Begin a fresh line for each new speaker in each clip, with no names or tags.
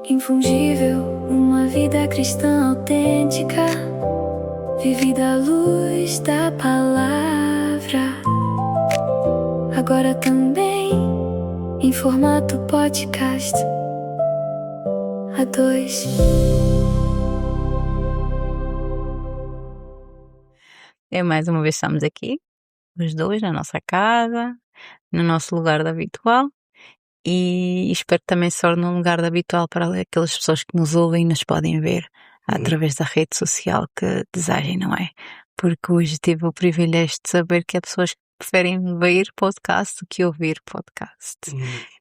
infungível, uma vida cristã autêntica, vivida à luz da palavra, agora também em formato podcast. A dois.
Mais uma vez estamos aqui, os dois, na nossa casa, no nosso lugar de habitual, e espero que também se torne um lugar de habitual para aquelas pessoas que nos ouvem e nos podem ver através da rede social que desejem, não é? Porque hoje tive o privilégio de saber que há pessoas que preferem ver podcast do que ouvir podcast.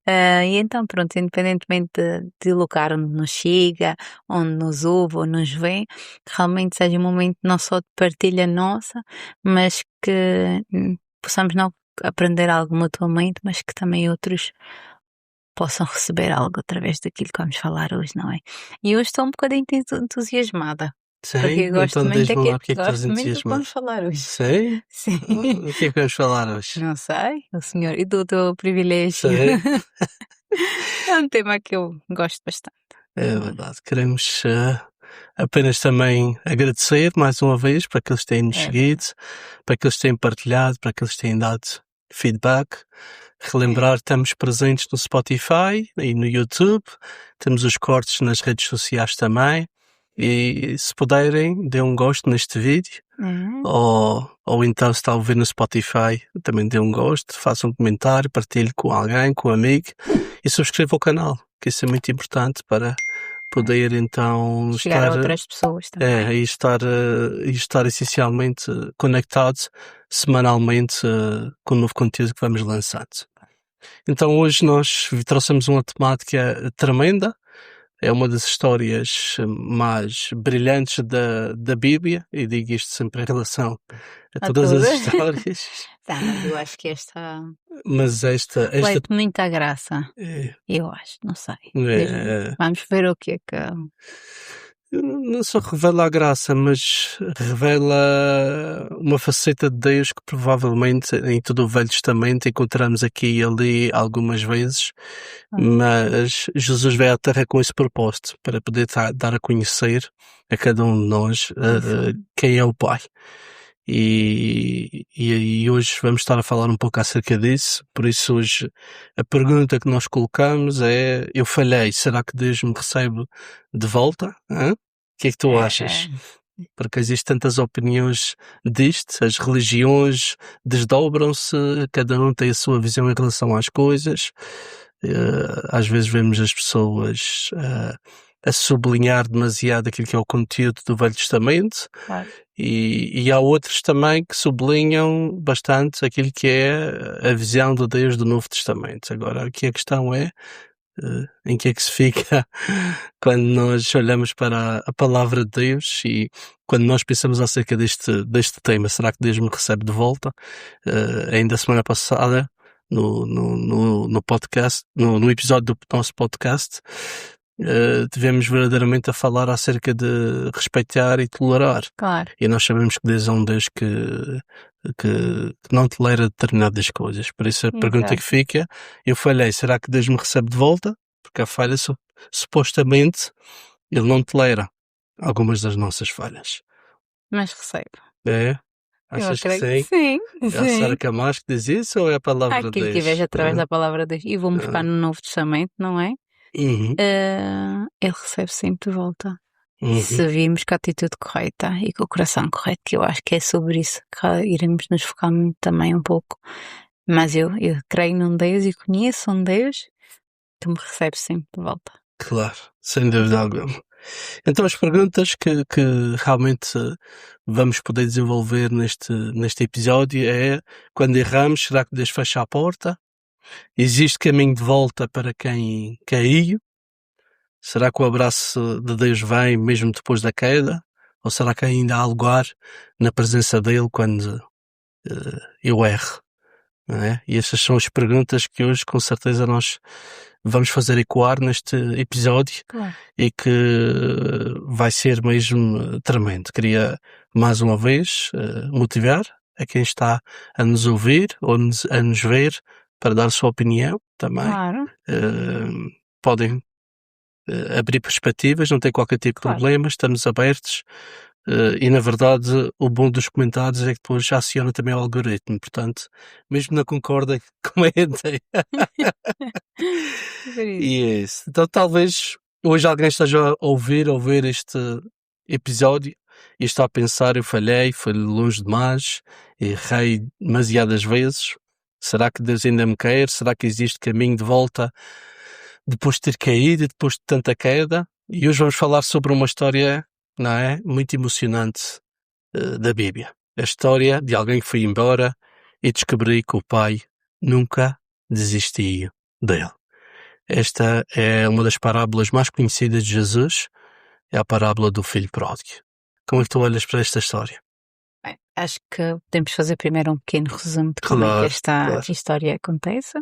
E então, pronto, independentemente de lugar onde nos chega, onde nos ouve ou nos vê, que realmente seja um momento não só de partilha nossa, mas que possamos não aprender algo mutuamente, mas que também outros possam receber algo através daquilo que vamos falar hoje, não é? E hoje estou um bocadinho entusiasmada. Porque eu gosto
Então
muito
diz-me lá
daquilo,
porque é que estás
gosto muito do que
entusiasmado.
vamos falar hoje.
Sei?
Sim.
O que é que vamos falar hoje?
Não sei, o senhor, e do teu privilégio.
Sei.
É um tema que eu gosto bastante.
É verdade. Queremos apenas também agradecer mais uma vez para aqueles que têm nos seguido, para aqueles que têm partilhado, para aqueles que têm dado feedback. Relembrar, estamos presentes no Spotify e no YouTube, temos os cortes nas redes sociais também, e se puderem, dê um gosto neste vídeo, ou então se está a ouvir no Spotify, também dê um gosto, faça um comentário, partilhe com alguém, com um amigo, e subscreva o canal, que isso é muito importante para poder então
chegar
estar
a outras pessoas também.
e estar essencialmente conectado semanalmente com o novo conteúdo que vamos lançando. Então hoje nós trouxemos uma temática tremenda, é uma das histórias mais brilhantes da Bíblia, e digo isto sempre em relação a todas as histórias.
Mas eu acho que esta
Mas esta
leva muita graça, eu acho, não sei. Vamos ver o que é que...
Não só revela a graça, mas revela uma faceta de Deus que provavelmente em todo o Velho Testamento encontramos aqui e ali algumas vezes, mas Jesus veio à Terra com esse propósito, para poder dar a conhecer a cada um de nós quem é o Pai. E hoje vamos estar a falar um pouco acerca disso, por isso hoje a pergunta que nós colocamos é: eu falhei, será que Deus me recebe de volta? O que é que tu achas? Porque existem tantas opiniões disto, as religiões desdobram-se, cada um tem a sua visão em relação às coisas, às vezes vemos as pessoas a sublinhar demasiado aquilo que é o conteúdo do Velho Testamento, e há outros também que sublinham bastante aquilo que é a visão de Deus do Novo Testamento. Agora, aqui a questão é em que é que se fica quando nós olhamos para a palavra de Deus e quando nós pensamos acerca deste tema. Será que Deus me recebe de volta? Ainda a semana passada, no podcast, no episódio do nosso podcast, tivemos verdadeiramente a falar acerca de respeitar e tolerar.
Claro.
E nós sabemos que Deus é um Deus que não tolera determinadas coisas. Por isso a pergunta que fica: eu falhei, será que Deus me recebe de volta? Porque a falha, supostamente, Ele não tolera algumas das nossas falhas.
Mas recebe.
É? Achas que sim?
Sim.
É a Sara Camacho que diz isso ou é a palavra de Deus?
Aquilo que vejo através da palavra de Deus. E vou buscar no Novo Testamento, não é? Ele recebe sempre de volta. Se virmos com a atitude correta e com o coração correto, que eu acho que é sobre isso que iremos nos focar também um pouco. Mas eu creio num Deus e conheço um Deus que me recebe sempre de volta.
Claro, sem dúvida alguma. Então as perguntas que realmente vamos poder desenvolver neste episódio é: quando erramos, será que Deus fecha a porta? Existe caminho de volta para quem caiu? Será que o abraço de Deus vem mesmo depois da queda? Ou será que ainda há lugar na presença dele quando eu erro? Não é? E estas são as perguntas que hoje com certeza nós vamos fazer ecoar neste episódio, e que vai ser mesmo tremendo. Queria mais uma vez motivar a quem está a nos ouvir ou a nos ver para dar a sua opinião também.
Claro.
Podem abrir perspectivas, não tem qualquer tipo de
Claro.
problema, estamos abertos. E na verdade, o bom dos comentários é que depois já aciona também o algoritmo, portanto, mesmo não concordem, comentem.
Por isso.
E é isso. Então, talvez hoje alguém esteja a ouvir este episódio e está a pensar: eu falhei, fui longe demais, errei demasiadas vezes. Será que Deus ainda me quer? Será que existe caminho de volta depois de ter caído e depois de tanta queda? E hoje vamos falar sobre uma história, não é? Muito emocionante da Bíblia. A história de alguém que foi embora e descobri que o pai nunca desistia dele. Esta é uma das parábolas mais conhecidas de Jesus, é a parábola do filho pródigo. Como é que tu olhas para esta história?
Bem, acho que podemos fazer primeiro um pequeno resumo de como é que esta história acontece.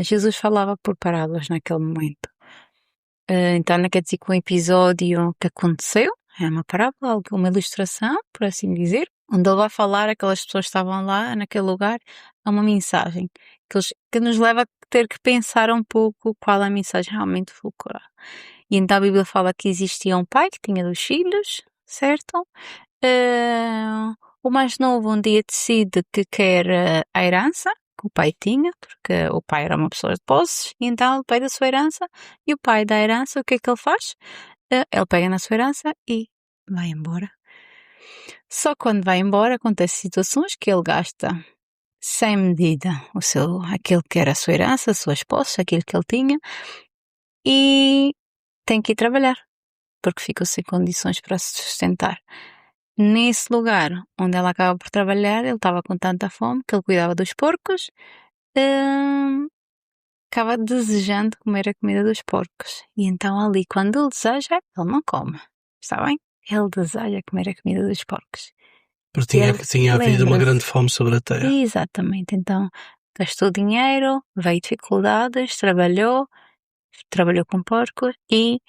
Jesus falava por parábolas naquele momento. Então não quer dizer que um episódio que aconteceu é uma parábola, uma ilustração, por assim dizer, onde ele vai falar aquelas pessoas que estavam lá naquele lugar, a uma mensagem que nos leva a ter que pensar um pouco qual é a mensagem realmente fulcral. E então a Bíblia fala que existia um pai que tinha 2 filhos, certo? O mais novo um dia decide que quer a herança que o pai tinha, porque o pai era uma pessoa de posses, e então ele pede a sua herança, e o pai da herança, o que é que ele faz? Ele pega na sua herança e vai embora. Só quando vai embora acontecem situações que ele gasta sem medida aquilo que era a sua herança, as suas posses, aquilo que ele tinha, e tem que ir trabalhar, porque ficou sem condições para se sustentar. Nesse lugar onde ela acaba por trabalhar, ele estava com tanta fome que ele cuidava dos porcos, acaba desejando comer a comida dos porcos. E então ali, quando ele deseja, ele não come. Está bem? Ele deseja comer a comida dos porcos.
Porque tinha havido uma grande fome sobre a terra.
Exatamente. Então, gastou dinheiro, veio dificuldades, trabalhou com porcos e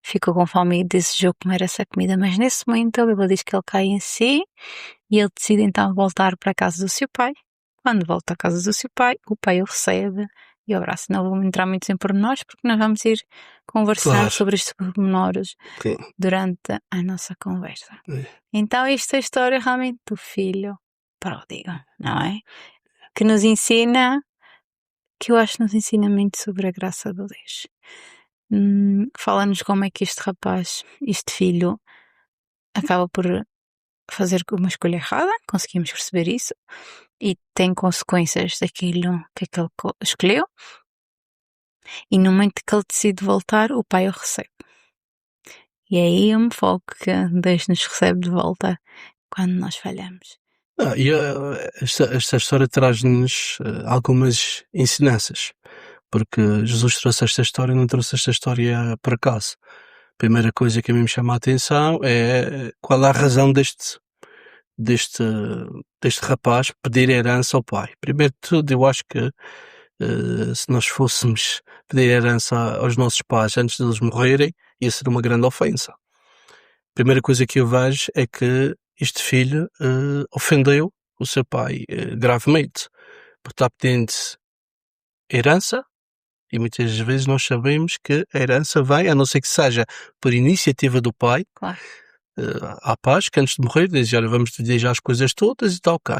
ficou com fome e desejou comer essa comida. Mas nesse momento a Bíblia diz que ele cai em si e ele decide então voltar para a casa do seu pai. Quando volta à casa do seu pai, o pai o recebe e o abraça. Não vamos entrar muito em pormenores porque nós vamos ir conversar sobre estes pormenores durante a nossa conversa. Então esta é a história realmente do filho pródigo, não é? Que nos ensina, que eu acho que nos ensina muito sobre a graça de Deus. Fala-nos como é que este filho, acaba por fazer uma escolha errada, conseguimos perceber isso, e tem consequências daquilo que ele escolheu, e no momento que ele decide voltar, o pai o recebe. E aí eu me foco que Deus nos recebe de volta quando nós falhamos.
Esta história traz-nos algumas ensinanças, porque Jesus trouxe esta história, não trouxe esta história por acaso. A primeira coisa que a mim me chama a atenção é qual é a razão deste rapaz pedir herança ao pai. Primeiro de tudo, eu acho que se nós fôssemos pedir herança aos nossos pais antes de eles morrerem, ia ser uma grande ofensa. A primeira coisa que eu vejo é que este filho ofendeu o seu pai gravemente, porque está pedindo herança, e muitas vezes nós sabemos que a herança vem, a não ser que seja por iniciativa do pai,
claro.
À paz, que antes de morrer diz: olha, vamos dividir já as coisas todas e está ok.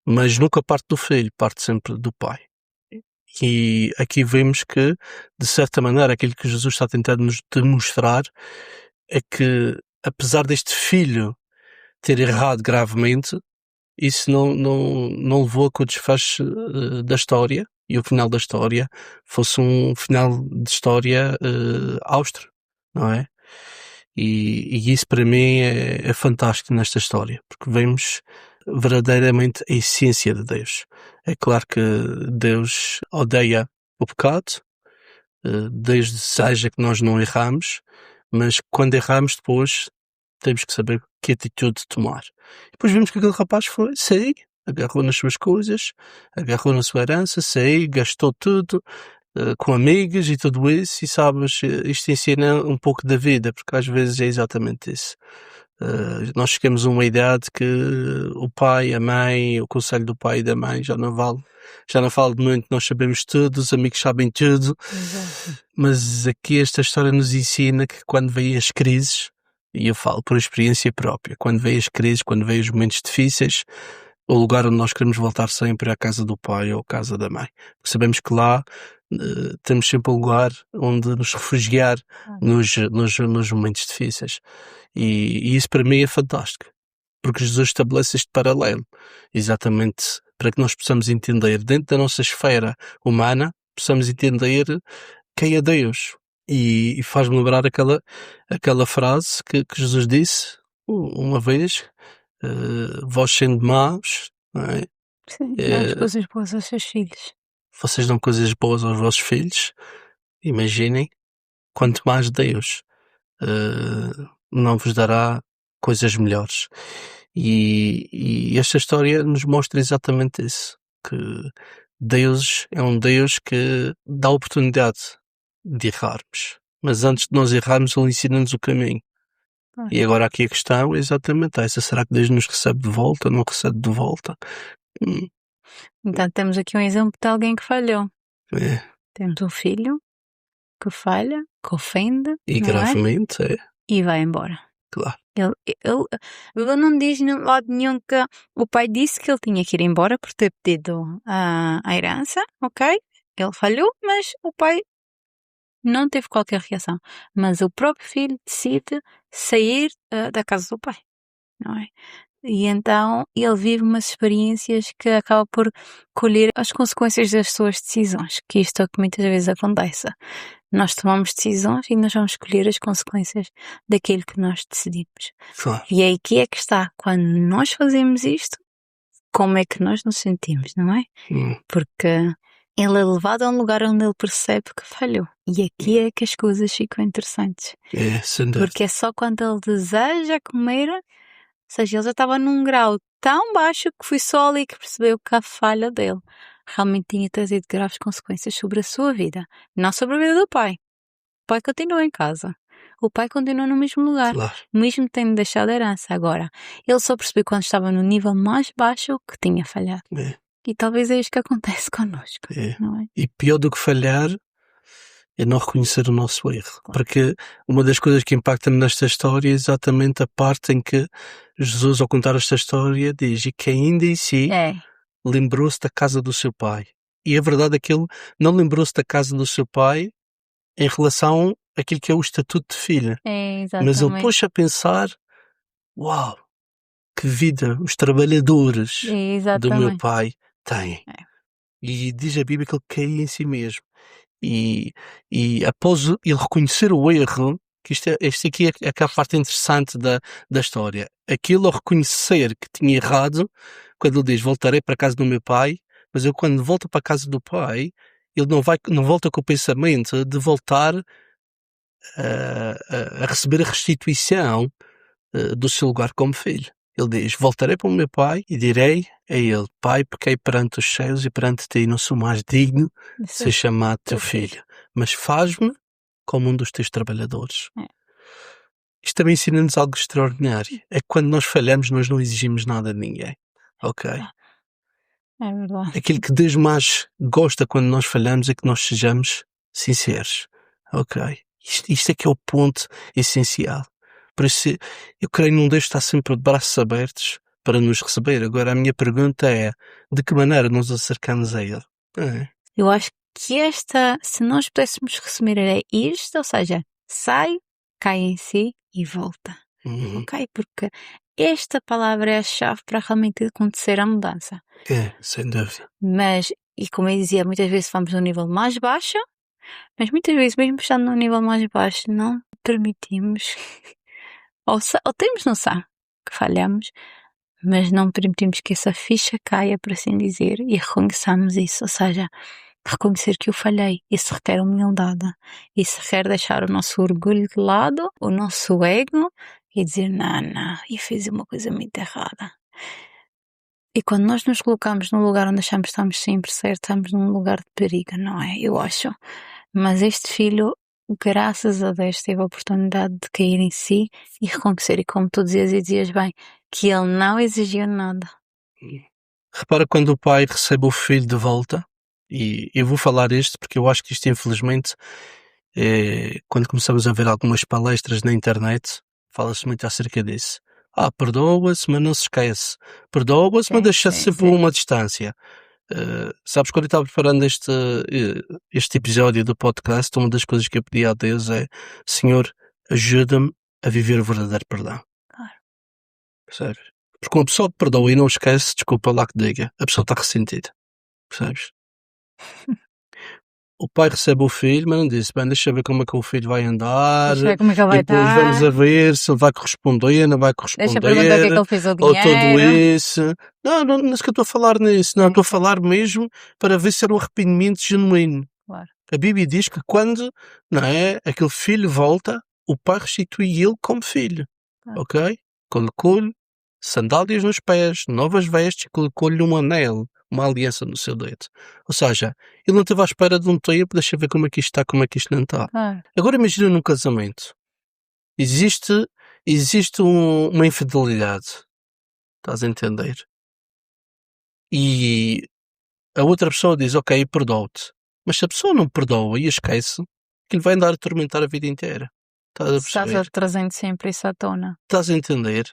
Mas nunca parte do filho, parte sempre do pai. E aqui vemos que, de certa maneira, aquilo que Jesus está tentando nos demonstrar é que, apesar deste filho ter errado gravemente, isso não levou a que o desfecho da história e o final da história fosse um final de história austro, não é? E isso para mim é fantástico nesta história, porque vemos verdadeiramente a essência de Deus. É claro que Deus odeia o pecado, Deus deseja que nós não erramos, mas quando erramos depois temos que saber que atitude tomar. Depois vemos que aquele rapaz saiu, agarrou nas suas coisas, agarrou na sua herança, saiu, gastou tudo, com amigas e tudo isso, e sabes, isto ensina um pouco da vida, porque às vezes é exatamente isso. Nós chegamos a uma idade que o pai, a mãe, o conselho do pai e da mãe já não fala de muito, nós sabemos tudo, os amigos sabem tudo.
Exato.
Mas aqui esta história nos ensina que quando vêm as crises, e eu falo por experiência própria, quando vêm as crises, quando vêm os momentos difíceis, o lugar onde nós queremos voltar sempre é a casa do pai ou a casa da mãe. Porque sabemos que lá temos sempre um lugar onde nos refugiar nos momentos difíceis. E isso para mim é fantástico. Porque Jesus estabelece este paralelo. Exatamente para que nós possamos entender, dentro da nossa esfera humana, possamos entender quem é Deus. E faz-me lembrar aquela frase que Jesus disse uma vez, vós sendo maus, não é?
Sim, dá as coisas boas aos seus filhos.
Vocês dão coisas boas aos vossos filhos, imaginem, quanto mais Deus não vos dará coisas melhores. E esta história nos mostra exatamente isso, que Deus é um Deus que dá oportunidade de errarmos. Mas antes de nós errarmos, Ele ensina-nos o caminho. E agora aqui a questão é exatamente essa. Será que Deus nos recebe de volta? Não recebe de volta?
Então temos aqui um exemplo de alguém que falhou.
É.
Temos um filho que falha, que ofende,
E
não é?
gravemente,
E vai embora.
claro.
Ele não diz em lado nenhum que o pai disse que ele tinha que ir embora por ter pedido a herança, ok? Ele falhou, mas o pai não teve qualquer reação. Mas o próprio filho decide sair da casa do pai, não é? E então ele vive umas experiências que acaba por colher as consequências das suas decisões, que isto é o que muitas vezes acontece. Nós tomamos decisões e nós vamos colher as consequências daquilo que nós decidimos.
Claro.
E aí que é que está, quando nós fazemos isto, como é que nós nos sentimos, não é? Porque ele é levado a um lugar onde ele percebe que falhou. E aqui é que as coisas ficam interessantes.
É, sem dúvida.
Porque é só quando ele deseja comer, ou seja, ele já estava num grau tão baixo que foi só ali que percebeu que a falha dele realmente tinha trazido graves consequências sobre a sua vida, não sobre a vida do pai. O pai continua em casa. O pai continua no mesmo lugar,
Claro.
mesmo tendo deixado a herança. Agora, ele só percebeu quando estava no nível mais baixo que tinha falhado.
É.
E talvez é isto que acontece connosco,
É.
não é?
E pior do que falhar é não reconhecer o nosso erro.
Claro.
Porque uma das coisas que impacta-me nesta história é exatamente a parte em que Jesus, ao contar esta história, diz: e que ainda em si lembrou-se da casa do seu pai. E a verdade é que ele não lembrou-se da casa do seu pai em relação àquilo que é o estatuto de filho. Mas ele pôs a pensar: uau, que vida os trabalhadores do meu pai têm. E diz a Bíblia que ele caía em si mesmo. E após ele reconhecer o erro, que este aqui é a parte interessante da história. Aquilo ao reconhecer que tinha errado, quando ele diz: voltarei para a casa do meu pai, mas eu quando volto para a casa do pai, ele não volta com o pensamento de voltar a receber a restituição do seu lugar como filho. Ele diz: voltarei para o meu pai e direi a ele: pai, pequei perante os céus e perante ti, não sou mais digno de ser chamado teu filho, mas faz-me como um dos teus trabalhadores. Isto também ensina-nos algo extraordinário. É que quando nós falhamos, nós não exigimos nada de ninguém. Ok?
É verdade.
Aquilo que Deus mais gosta quando nós falhamos é que nós sejamos sinceros. Ok? Isto é que é o ponto essencial. Por isso, eu creio num Deus que está sempre de braços abertos para nos receber. Agora, a minha pergunta é: de que maneira nos acercamos a Ele?
Eu acho que se nós pudéssemos resumir, é isto, ou seja, sai, cai em si e volta. Ok? Porque esta palavra é a chave para realmente acontecer a mudança.
É, sem dúvida.
Mas, e como eu dizia, muitas vezes vamos no nível mais baixo, mas muitas vezes, mesmo estando no nível mais baixo, não permitimos, ou temos noção que falhamos, mas não permitimos que essa ficha caia, por assim dizer, e reconheçamos isso. Ou seja, reconhecer que eu falhei. Isso requer humildade. Isso requer deixar o nosso orgulho de lado, o nosso ego, e dizer: não, eu fiz uma coisa muito errada. E quando nós nos colocamos num lugar onde achamos que estamos sempre certos, estamos num lugar de perigo, não é? Eu acho. Mas este filho graças a Deus, teve a oportunidade de cair em si e reconhecer. E como tu dizias bem, que ele não exigiu nada.
Repara quando o pai recebe o filho de volta, e eu vou falar isto porque eu acho que isto, infelizmente, quando começamos a ver algumas palestras na internet, fala-se muito acerca disso. Perdoa-se, mas não se esquece. Perdoa-se, mas deixa sempre uma distância. Sabes, quando eu estava preparando este episódio do podcast, uma das coisas que eu pedi a Deus é: Senhor, ajuda-me a viver o verdadeiro perdão.
Claro.
Percebes? Porque uma pessoa que perdoa e não esquece, desculpa lá que diga, a pessoa está ressentida. Percebes? O pai recebe o filho, mas não disse: bem, deixa ver como é que o filho vai andar,
Deixa ver como é que ele vai
depois
estar.
vamos a ver se ele vai corresponder, não vai corresponder.
Deixa perguntar o que é que ele fez ao
ou tudo
dinheiro.
isso. Não é isso que eu estou a falar nisso. Não, estou a falar mesmo para ver se era um arrependimento genuíno.
Claro.
A Bíblia diz que quando, não é, aquele filho volta, o pai restitui ele como filho.
Claro.
Ok? Colocou-lhe sandálias nos pés, novas vestes, colocou-lhe um anel, uma aliança no seu dedo. Ou seja, ele não esteve à espera de um tempo, deixa ver como é que isto está, como é que isto não está.
Claro.
Agora imagina num casamento. Existe uma infidelidade. Estás a entender? E a outra pessoa diz: ok, perdoo-te. Mas se a pessoa não perdoa e esquece, aquilo vai andar a atormentar a vida inteira. Estás a
Estás
perceber?
trazendo sempre isso à tona.
Estás a entender?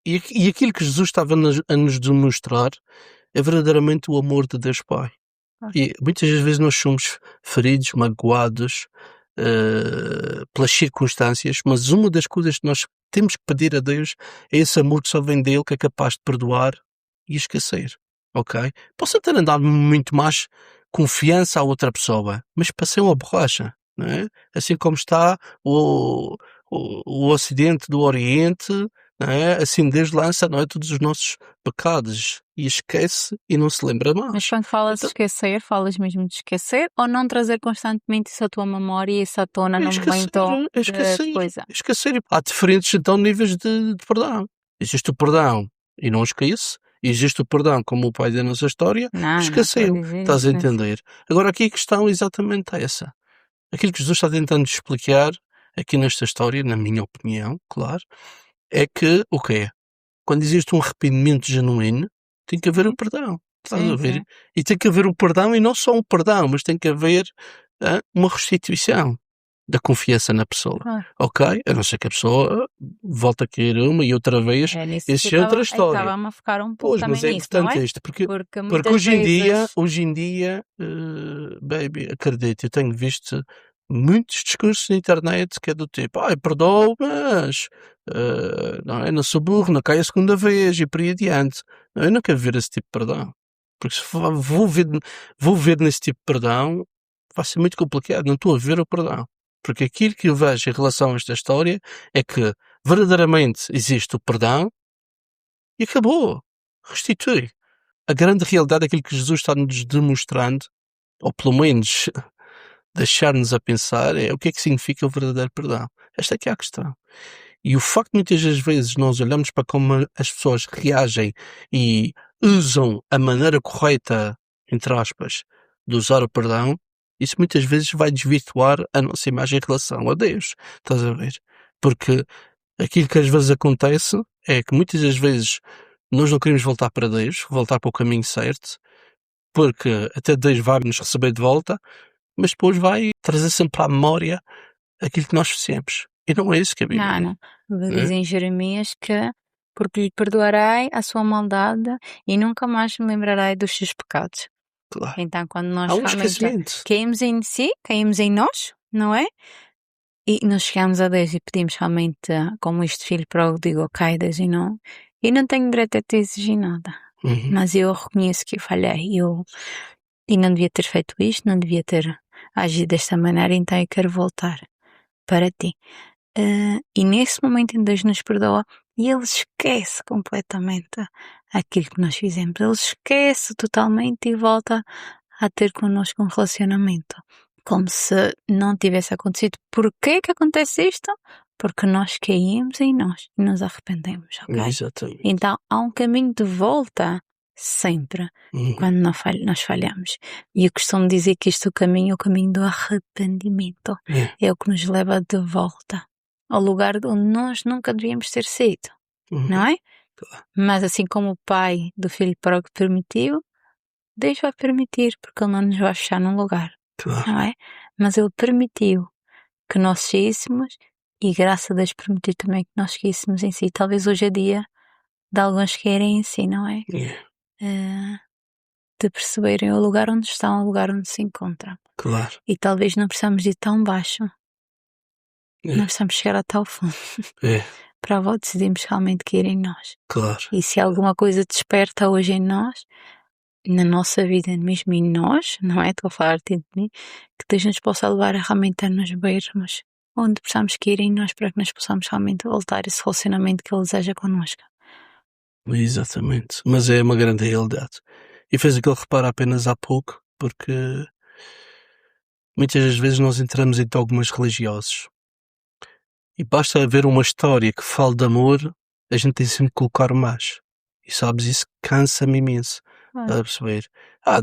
E aquilo que Jesus estava a nos demonstrar é verdadeiramente o amor de Deus Pai. E muitas das vezes nós somos feridos, magoados pelas circunstâncias, mas uma das coisas que nós temos que pedir a Deus é esse amor que só vem dele, que é capaz de perdoar e esquecer. Ok? Posso até dar muito mais confiança à outra pessoa, mas para ser uma borracha, não é? Assim como está o Ocidente do Oriente, não é? Assim Deus lança, não é, todos os nossos pecados e esquece e não se lembra mais.
Mas quando falas de esquecer, falas mesmo de esquecer ou não trazer constantemente isso à tua memória e isso à tona num momento de coisa?
Esquecer. Há diferentes então níveis de perdão. Existe o perdão e não esquece. Existe o perdão, como o pai da nossa história, esqueceu. Estás a entender? Agora aqui a questão é exatamente essa. Aquilo que Jesus está tentando explicar aqui nesta história, na minha opinião, claro, é que, o quê? Quando existe um arrependimento genuíno, tem que haver o perdão. Estás a ver?
Sim.
E tem que haver o perdão, e não só um perdão, mas tem que haver uma restituição da confiança na pessoa. Ok? A não ser que a pessoa volte a cair uma e outra vez. Isso é outra história.
Estava-me a focar um pouco
mas é
nisso,
importante
não é?
isto, porque
muitas
hoje em dia, baby, acredito, eu tenho visto muitos discursos na internet que é do tipo: perdoa, mas não sou burro, não cai a segunda vez e por aí adiante. Eu não quero ver esse tipo de perdão, porque se vou ver nesse tipo de perdão, vai ser muito complicado. Não estou a ver o perdão, porque aquilo que eu vejo em relação a esta história é que verdadeiramente existe o perdão e acabou, restitui. A grande realidade, aquilo que Jesus está nos demonstrando, ou pelo menos deixar-nos a pensar, é o que é que significa o verdadeiro perdão. Esta é que é a questão. E o facto de muitas das vezes nós olhamos para como as pessoas reagem e usam a maneira correta, entre aspas, de usar o perdão, isso muitas vezes vai desvirtuar a nossa imagem em relação a Deus. Estás a ver? Porque aquilo que às vezes acontece é que muitas das vezes nós não queremos voltar para Deus, voltar para o caminho certo, porque até Deus vai nos receber de volta, mas depois vai trazer sempre à memória aquilo que nós fizemos. E não é isso que a Bíblia
diz. Diz em Jeremias que porque lhe perdoarei a sua maldade e nunca mais me lembrarei dos seus pecados.
Claro.
Então, quando nós
realmente
caímos em si, caímos em nós, não é? E nós chegamos a Deus e pedimos realmente, como este filho pródigo, ok, Deus, e não tenho direito a te exigir nada. Mas eu reconheço que eu falhei. E não devia ter feito isto, não devia ter agido desta maneira, então eu quero voltar para ti. E nesse momento em que Deus nos perdoa, e Ele esquece completamente aquilo que nós fizemos. Ele esquece totalmente e volta a ter connosco um relacionamento. Como se não tivesse acontecido. Porquê que acontece isto? Porque nós caímos em nós e nos arrependemos, ok?
Exatamente.
Então há um caminho de volta sempre
Uhum.
quando nós falhamos. E eu costumo dizer que este é o caminho do arrependimento. É o que nos leva de volta ao lugar onde nós nunca devíamos ter sido, não é?
Claro.
Mas assim como o pai do filho pródigo permitiu, Deus vai permitir, porque Ele não nos vai fechar num lugar,
Claro.
não é? Mas Ele permitiu que nós saíssemos e graças a Deus permitiu também que nós seguíssemos em si. Talvez hoje é dia de alguns caírem em si, não é? De perceberem o lugar onde estão, o lugar onde se encontram.
Claro.
E talvez não precisamos ir tão baixo. Não precisamos chegar até ao fundo. Para decidirmos realmente cair em nós.
Claro.
E se alguma coisa desperta hoje em nós, na nossa vida, mesmo em nós, não é? Estou a falar-te de mim, que Deus nos possa levar a realmente a nos vermos onde precisamos cair em nós para que nós possamos realmente voltar esse relacionamento que Ele deseja connosco.
Exatamente. Mas é uma grande realidade. E fez aquele reparo apenas há pouco, porque muitas das vezes nós entramos em dogmas religiosos. E basta ver uma história que fale de amor, a gente tem sempre que colocar mais. E sabes, isso cansa-me imenso. A perceber?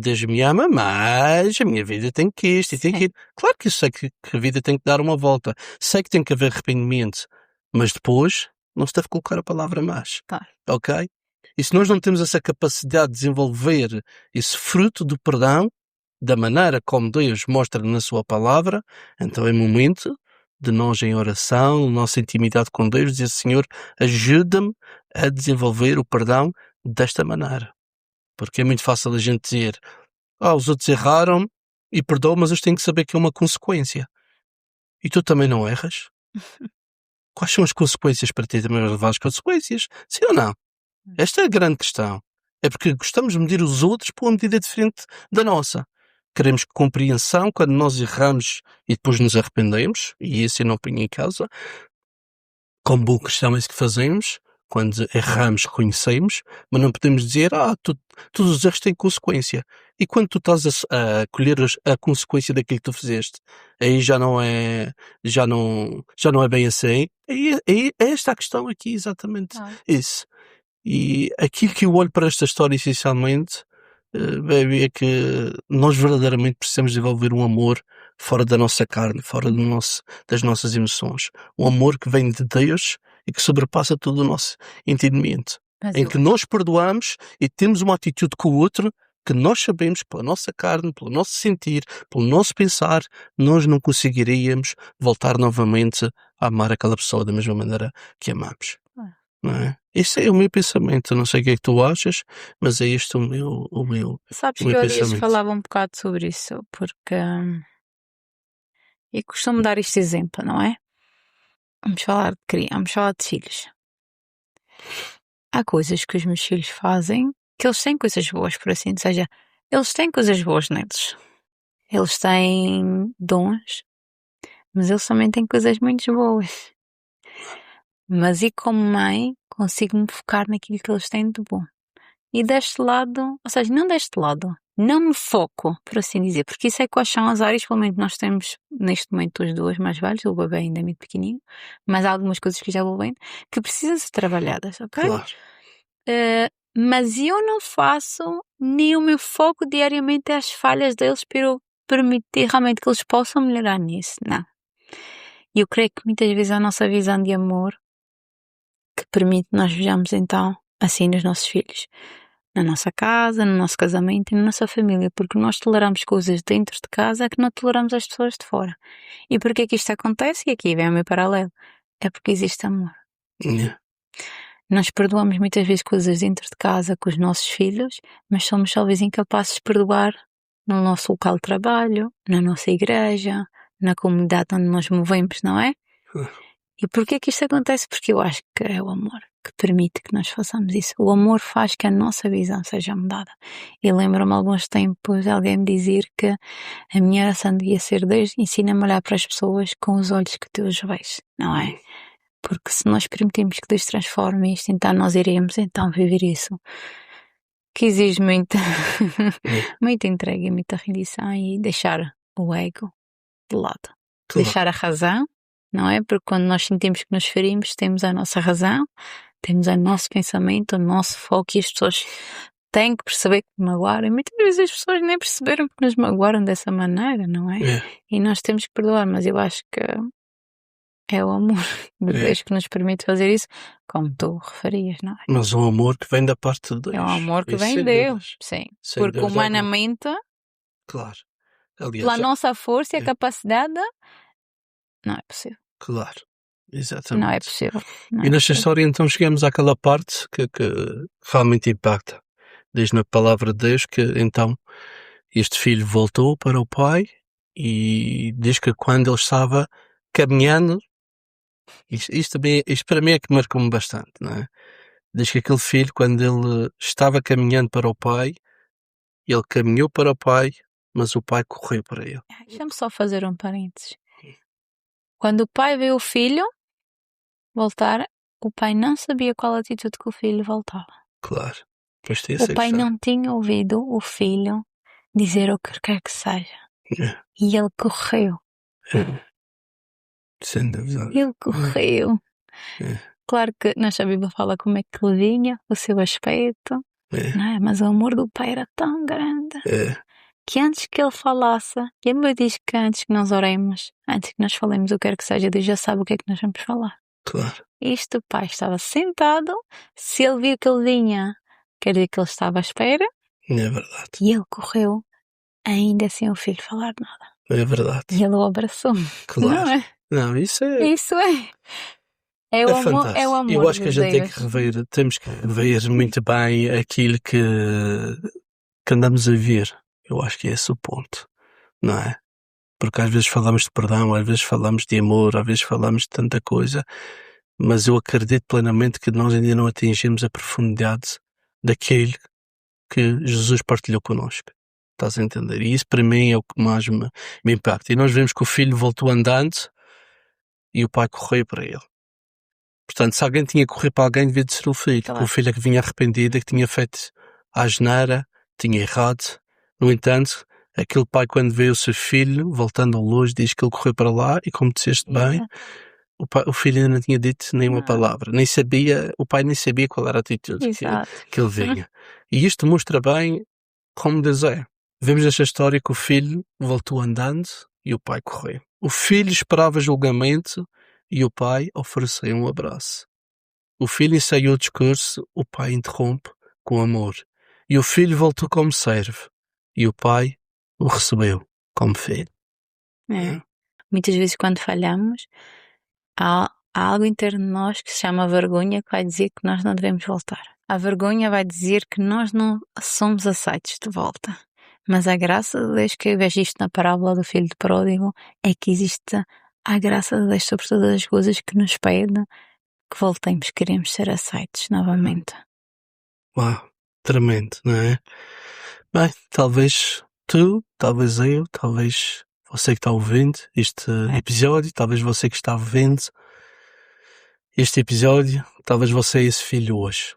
Deus me ama, mas a minha vida tem que isto e tem que ir. Claro que eu sei que a vida tem que dar uma volta. Sei que tem que haver arrependimento. Mas depois, não se deve colocar a palavra mais.
Claro.
Ok? E se nós não temos essa capacidade de desenvolver esse fruto do perdão, da maneira como Deus mostra na sua palavra, então é momento de nós em oração, nossa intimidade com Deus, dizer: Senhor, ajuda-me a desenvolver o perdão desta maneira. Porque é muito fácil a gente dizer: os outros erraram e perdoam, mas eles têm que saber que é uma consequência. E tu também não erras? Quais são as consequências para ti? Também vais levar as consequências? Sim ou não? Esta é a grande questão. É porque gostamos de medir os outros por uma medida diferente da nossa. Queremos compreensão quando nós erramos e depois nos arrependemos, e isso eu não ponho em causa. Como bom cristão é isso que fazemos. Quando erramos, reconhecemos, mas não podemos dizer: todos os erros têm consequência. E quando tu estás a colher a consequência daquilo que tu fizeste, aí já não é bem assim. É esta a questão aqui, exatamente isso. E aquilo que eu olho para esta história essencialmente, baby, é que nós verdadeiramente precisamos desenvolver um amor fora da nossa carne, fora das nossas emoções. Um amor que vem de Deus e que sobrepassa todo o nosso entendimento. Que nós perdoamos e temos uma atitude com o outro que nós sabemos, pela nossa carne, pelo nosso sentir, pelo nosso pensar, nós não conseguiríamos voltar novamente a amar aquela pessoa da mesma maneira que amamos. Não é? Esse é o meu pensamento. Não sei o que é que tu achas, mas é este o meu
Sabes
o meu
que eu
pensamento.
falava um bocado sobre isso, porque eu costumo dar este exemplo, não é? Vamos falar de filhos. Há coisas que os meus filhos fazem que eles têm coisas boas, por assim, ou seja, eles têm coisas boas neles. Eles têm dons, mas eles também têm coisas muito boas. Mas e como mãe, consigo-me focar naquilo que eles têm de bom. E deste lado, ou seja, não deste lado, não me foco, por assim dizer, porque isso é quais são as áreas, pelo menos nós temos neste momento os dois mais velhos, o bebê ainda é muito pequenino, mas há algumas coisas que já vou vendo que precisam ser trabalhadas, ok?
Claro.
Mas eu não faço nem o meu foco diariamente às falhas deles para eu permitir realmente que eles possam melhorar nisso, não. E eu creio que muitas vezes a nossa visão de amor que permite nós vejamos então assim nos nossos filhos, na nossa casa, no nosso casamento e na nossa família, porque nós toleramos coisas dentro de casa que não toleramos as pessoas de fora. E porquê é que isto acontece? E aqui vem o meu paralelo. É porque existe amor. Nós perdoamos muitas vezes coisas dentro de casa com os nossos filhos, mas somos talvez incapazes de perdoar no nosso local de trabalho, na nossa igreja, na comunidade onde nós movemos, não é? E porquê que isto acontece? Porque eu acho que é o amor que permite que nós façamos isso. O amor faz que a nossa visão seja mudada. E lembro-me há alguns tempos alguém me dizer que a minha oração devia ser: Deus, ensina-me a olhar para as pessoas com os olhos que Deus vê, não é? Porque se nós permitirmos que Deus transforme isto, então nós iremos então viver isso. Que exige muita entrega e muita rendição e deixar o ego de lado.
Claro.
Deixar a razão, não é? Porque quando nós sentimos que nos ferimos, temos a nossa razão, temos o nosso pensamento, o nosso foco, e as pessoas têm que perceber que magoaram. E muitas vezes as pessoas nem perceberam que nos magoaram dessa maneira, não é? E nós temos que perdoar, mas eu acho que é o amor de Deus que nos permite fazer isso, como tu referias, não é?
Mas um amor que vem da parte de Deus.
É um amor que
Isso
vem de
sem
Deus,
dúvidas.
sim.
Sem
Porque
dúvida alguma.
humanamente,
Claro. Aliás,
pela nossa força e
É.
capacidade, não é possível.
claro.
Não é
Exatamente.
possível. Não
E
é
nesta
possível.
história então chegamos àquela parte que realmente impacta. Diz na palavra de Deus que então este filho voltou para o pai e diz que quando ele estava caminhando, isto para mim é que marcou-me bastante, não é? Diz que aquele filho, quando ele estava caminhando para o pai, ele caminhou para o pai, mas o pai correu para ele.
Deixa-me só fazer um parênteses. Quando o pai vê o filho voltar, o pai não sabia qual atitude que o filho voltava.
Claro. Pois tem
O
essa
pai
questão.
não tinha ouvido o filho dizer o que quer que seja.
É.
E ele correu.
Sem dúvida.
Ele correu.
É.
Claro que nesta Bíblia fala como é que ele vinha, o seu aspecto,
É.
não é? Mas o amor do pai era tão grande
É.
que antes que ele falasse, e a Bíblia diz que antes que nós oremos, antes que nós falemos o que quer que seja, Deus já sabe o que é que nós vamos falar.
Claro.
Isto, o pai estava sentado, se ele viu que ele vinha, quer dizer que ele estava à espera,
É verdade.
e ele correu, ainda sem o filho falar nada.
É verdade.
E ele o abraçou.
Claro.
Não é?
Não, isso é.
Isso é. É o
É
amor,
fantástico.
é o amor
Eu acho que a
de
gente tem
Deus.
que rever, temos que rever muito bem aquilo que andamos a ver. Eu acho que é esse o ponto, não é? Porque às vezes falamos de perdão, às vezes falamos de amor, às vezes falamos de tanta coisa, mas eu acredito plenamente que nós ainda não atingimos a profundidade daquilo que Jesus partilhou connosco. Estás a entender? E isso para mim é o que mais me impacta. E nós vemos que o filho voltou andando e o pai correu para ele. Portanto, se alguém tinha que correr para alguém, devia de ser o filho.
Claro.
O filho é que vinha arrependido, é que tinha feito a asneira, tinha errado. No entanto, aquele pai, quando vê o seu filho voltando ao longe, diz que ele correu para lá e, como disseste bem, o filho ainda não tinha dito nenhuma
Não.
palavra. O pai nem sabia qual era a atitude
Exato.
que ele vinha. E isto mostra bem como Deus é. Vemos nesta história que o filho voltou andando e o pai correu. O filho esperava julgamento e o pai ofereceu um abraço. O filho ensaiou o discurso, o pai interrompe com amor. E o filho voltou como servo e o pai o recebeu como filho.
É. Muitas vezes quando falhamos, há algo interno de nós que se chama vergonha que vai dizer que nós não devemos voltar. A vergonha vai dizer que nós não somos aceitos de volta. Mas a graça de Deus, que eu vejo isto na parábola do filho de pródigo, é que existe a graça de Deus sobre todas as coisas que nos pede que voltemos, queremos ser aceitos novamente.
Uau, tremendo, não é? Bem, talvez tu, talvez eu, talvez você que está ouvindo este episódio, talvez você que está vendo este episódio, talvez você é esse filho hoje.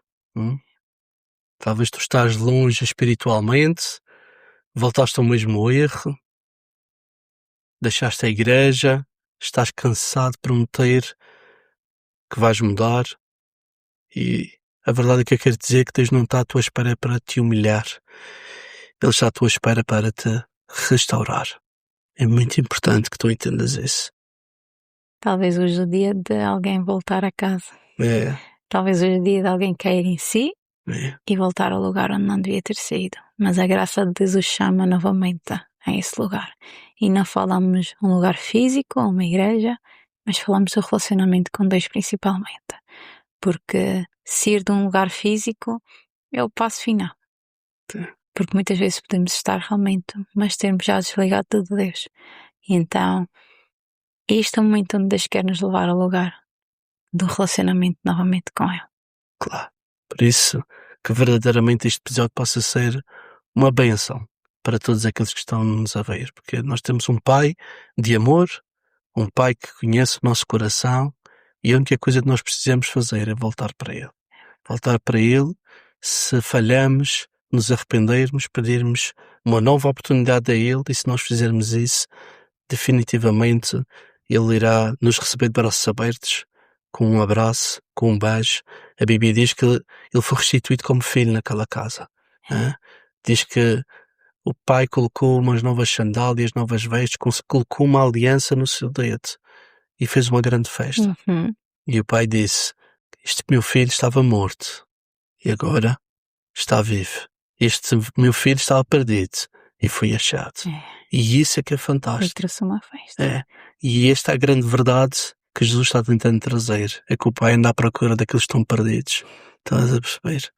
Talvez tu estás longe espiritualmente, voltaste ao mesmo erro, deixaste a igreja, estás cansado de prometer que vais mudar e a verdade é que eu quero dizer que Deus não está à tua espera para te humilhar. Ele está à tua espera para te restaurar. É muito importante que tu entendas isso.
Talvez hoje é o dia de alguém voltar a casa.
É,
Talvez hoje é o dia de alguém cair em si
é,
e voltar ao lugar onde não devia ter saído. Mas a graça de Deus o chama novamente a esse lugar. E não falamos um lugar físico ou uma igreja, mas falamos do relacionamento com Deus principalmente. Porque se ir de um lugar físico é o passo final.
Sim.
Porque muitas vezes podemos estar realmente, mas termos já desligado de Deus. E então, isto é o momento onde Deus quer nos levar ao lugar do relacionamento novamente com Ele.
claro. Por isso, que verdadeiramente este episódio possa ser uma bênção para todos aqueles que estão nos a ver. Porque nós temos um Pai de amor, um Pai que conhece o nosso coração e a única coisa que nós precisamos fazer é voltar para Ele. Voltar para Ele, se falhamos, nos arrependermos, pedirmos uma nova oportunidade a Ele e se nós fizermos isso, definitivamente Ele irá nos receber de braços abertos, com um abraço, com um beijo. A Bíblia diz que Ele foi restituído como filho naquela casa. hã? Diz que o pai colocou umas novas sandálias, novas vestes, colocou uma aliança no seu dedo e fez uma grande festa.
Uhum.
E o pai disse: este meu filho estava morto e agora está vivo. Este meu filho estava perdido e foi achado. E isso é que é
E
fantástico.
trouxe uma festa.
É. E esta é a grande verdade que Jesus está tentando trazer. É que o pai anda à procura daqueles que estão perdidos. Estás a perceber?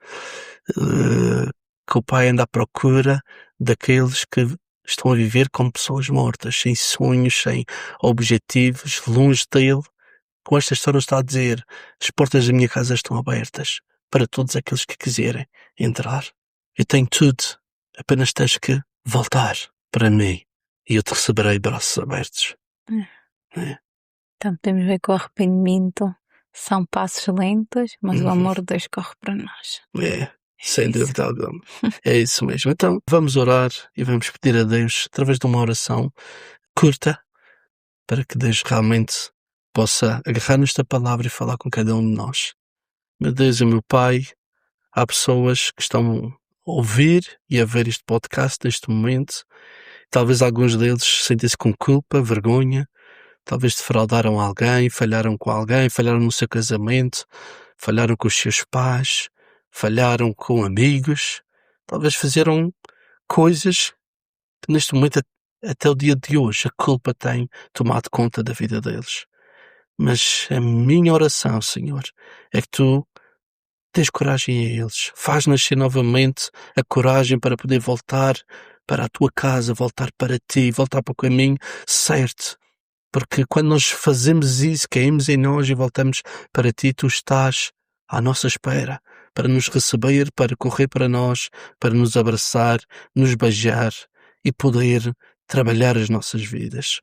Que o pai anda à procura daqueles que estão a viver como pessoas mortas, sem sonhos, sem objetivos, longe dele. Com esta história está a dizer: as portas da minha casa estão abertas para todos aqueles que quiserem entrar. Eu tenho tudo, apenas tens que voltar para mim e eu te receberei de braços abertos. É.
Então podemos ver que o arrependimento são passos lentos, mas o amor de Deus corre para nós.
É, sem dúvida alguma. É isso mesmo. Então vamos orar e vamos pedir a Deus, através de uma oração curta, para que Deus realmente possa agarrar nesta palavra e falar com cada um de nós. Meu Deus e meu Pai, há pessoas que estão a ouvir e a ver este podcast neste momento. Talvez alguns deles sentem-se com culpa, vergonha, talvez defraudaram alguém, falharam com alguém, falharam no seu casamento, falharam com os seus pais, falharam com amigos, talvez fizeram coisas que neste momento, até o dia de hoje, a culpa tem tomado conta da vida deles. Mas a minha oração, Senhor, é que tu tens coragem a eles. Faz nascer novamente a coragem para poder voltar para a tua casa, voltar para ti, voltar para o caminho certo. Porque quando nós fazemos isso, caímos em nós e voltamos para ti, tu estás à nossa espera para nos receber, para correr para nós, para nos abraçar, nos beijar e poder trabalhar as nossas vidas.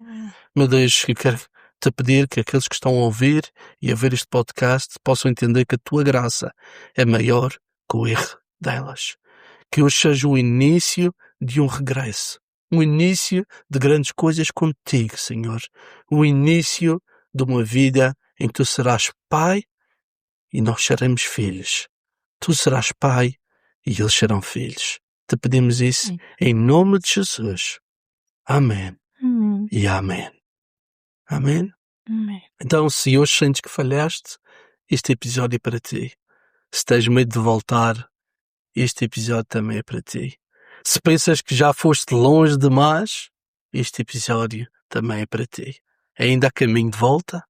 Meu Deus, eu quero te pedir que aqueles que estão a ouvir e a ver este podcast possam entender que a tua graça é maior que o erro delas. Que hoje seja o início de um regresso. O início de grandes coisas contigo, Senhor. O início de uma vida em que tu serás pai e nós seremos filhos. Tu serás pai e eles serão filhos. Te pedimos isso em nome de Jesus. Amém. E amém. Amém?
Amém.
Então, se hoje sentes que falhaste, este episódio é para ti. Se tens medo de voltar, este episódio também é para ti. Se pensas que já foste longe demais, este episódio também é para ti. Ainda há caminho de volta?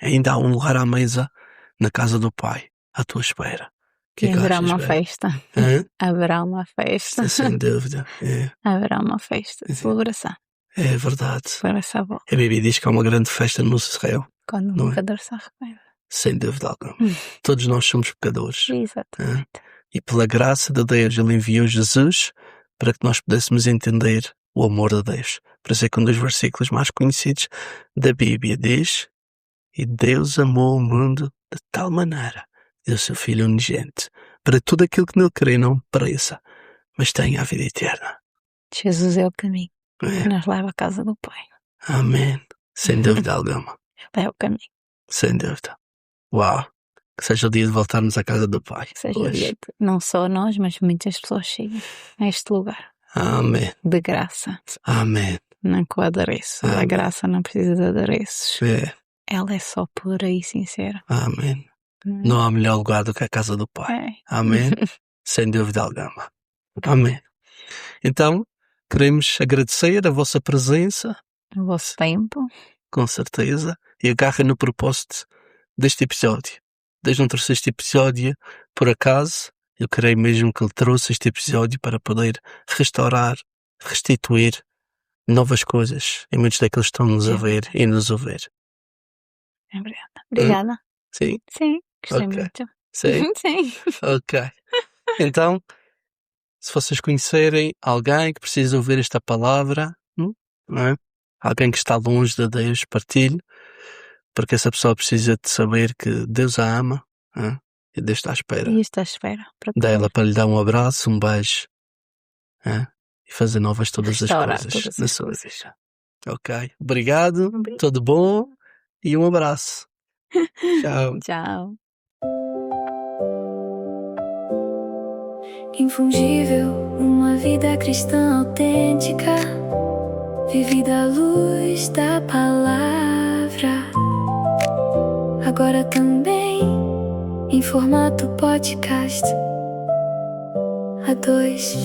Ainda há um lugar à mesa na casa do Pai, à tua espera.
E haverá uma festa. Haverá uma festa.
Sem dúvida. É.
Haverá uma festa de celebração.
É verdade.
Para essa volta.
A Bíblia diz que há uma grande festa no céu.
Quando um pecador se arrepende.
Sem dúvida alguma. Todos nós somos pecadores.
Exatamente.
E pela graça de Deus ele enviou Jesus para que nós pudéssemos entender o amor de Deus. Por isso é que um dos versículos mais conhecidos da Bíblia diz: e Deus amou o mundo de tal maneira, deu seu Filho unigente, para tudo aquilo que nele crê não pereça, mas tenha a vida eterna.
Jesus é o caminho que nos leva à casa do Pai.
Amém. Sem dúvida alguma.
Ele é o caminho.
Sem dúvida. Uau. Que seja o dia de voltarmos à casa do Pai.
Que seja o dia de, não só nós, mas muitas pessoas cheguem a este lugar.
Amém.
De graça.
Amém.
Não com adereço. A graça não precisa de adereços. Ela é só pura e sincera.
Amém. Não há melhor lugar do que a casa do Pai. Amém. Sem dúvida alguma. Amém. Então, queremos agradecer a vossa presença.
O vosso tempo.
Com certeza. E agarra no propósito deste episódio. Deus não trouxe este episódio por acaso. Eu creio mesmo que Ele trouxe este episódio para poder restaurar, restituir novas coisas em muitos daqueles que estão-nos a ver e nos ouvir.
Obrigada.
Sim?
Sim, gostei muito.
Sim?
Sim.
Ok. Então, se vocês conhecerem alguém que precisa ouvir esta palavra, não é? Alguém que está longe de Deus, partilhe, porque essa pessoa precisa de saber que Deus a ama, e Deus está à espera.
E está à espera.
Dela para lhe dar um abraço, um beijo, e fazer novas todas as coisas na sua vida. Ok. Obrigado. Tudo bom e um abraço. Tchau.
Tchau.
infungível, uma vida cristã autêntica, vivida à luz da palavra. Agora também em formato podcast. A dois.